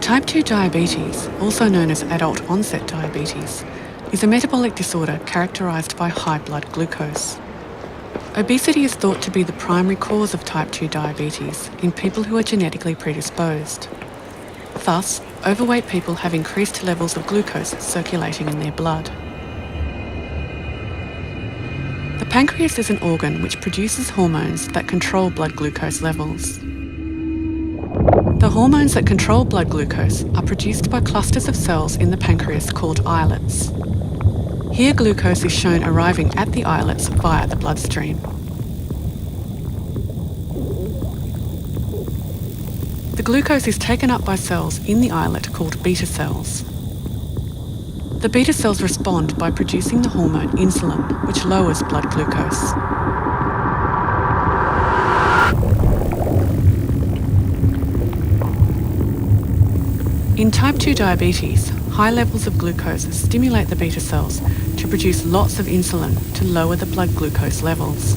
Type 2 diabetes, also known as adult onset diabetes, is a metabolic disorder characterised by high blood glucose. Obesity is thought to be the primary cause of type 2 diabetes in people who are genetically predisposed. Thus, overweight people have increased levels of glucose circulating in their blood. The pancreas is an organ which produces hormones that control blood glucose levels. The hormones that control blood glucose are produced by clusters of cells in the pancreas called islets. Here glucose is shown arriving at the islets via the bloodstream. The glucose is taken up by cells in the islet called beta cells. The beta cells respond by producing the hormone insulin, which lowers blood glucose. In type 2 diabetes, high levels of glucose stimulate the beta cells to produce lots of insulin to lower the blood glucose levels.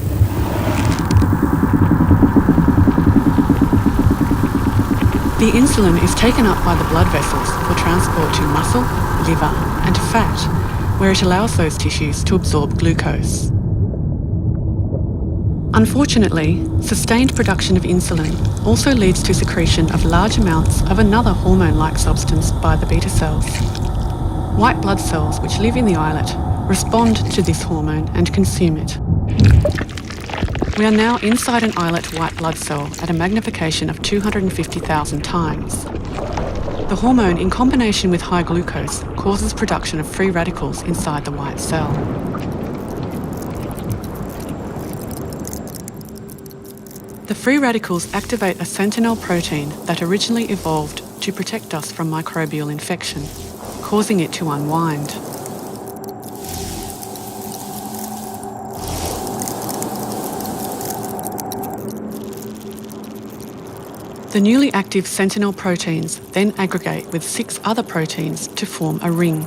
The insulin is taken up by the blood vessels for transport to muscle, liver, and fat, where it allows those tissues to absorb glucose. Unfortunately, sustained production of insulin also leads to secretion of large amounts of another hormone-like substance by the beta cells. White blood cells, which live in the islet, respond to this hormone and consume it. We are now inside an islet white blood cell at a magnification of 250,000 times. The hormone, in combination with high glucose, causes production of free radicals inside the white cell. The free radicals activate a sentinel protein that originally evolved to protect us from microbial infection, causing it to unwind. The newly active sentinel proteins then aggregate with 6 other proteins to form a ring.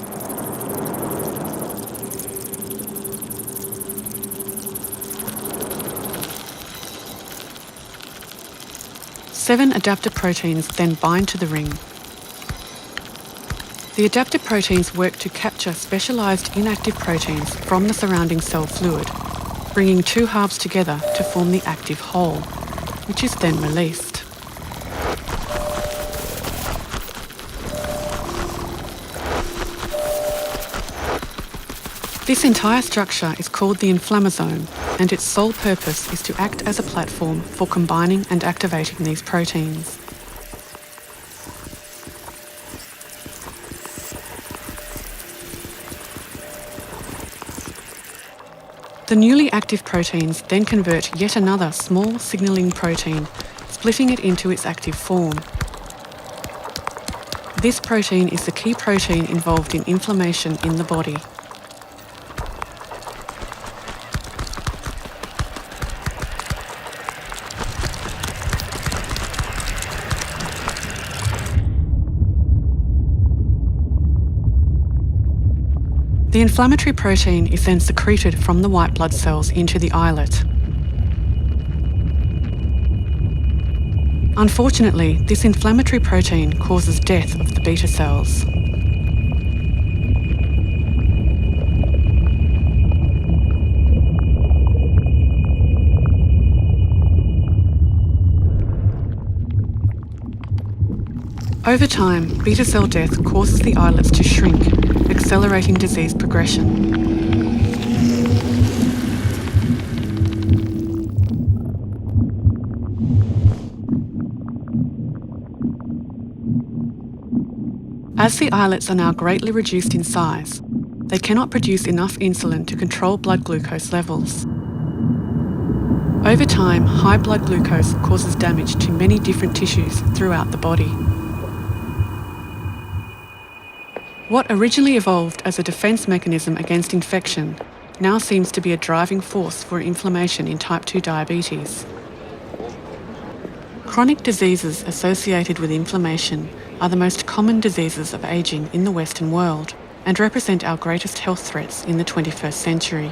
Seven adaptor proteins then bind to the ring. The adaptor proteins work to capture specialised inactive proteins from the surrounding cell fluid, bringing 2 halves together to form the active whole, which is then released. This entire structure is called the inflammasome, and its sole purpose is to act as a platform for combining and activating these proteins. The newly active proteins then convert yet another small signalling protein, splitting it into its active form. This protein is the key protein involved in inflammation in the body. The inflammatory protein is then secreted from the white blood cells into the islet. Unfortunately, this inflammatory protein causes death of the beta cells. Over time, beta cell death causes the islets to shrink, accelerating disease progression. As the islets are now greatly reduced in size, they cannot produce enough insulin to control blood glucose levels. Over time, high blood glucose causes damage to many different tissues throughout the body. What originally evolved as a defence mechanism against infection now seems to be a driving force for inflammation in type 2 diabetes. Chronic diseases associated with inflammation are the most common diseases of ageing in the Western world and represent our greatest health threats in the 21st century.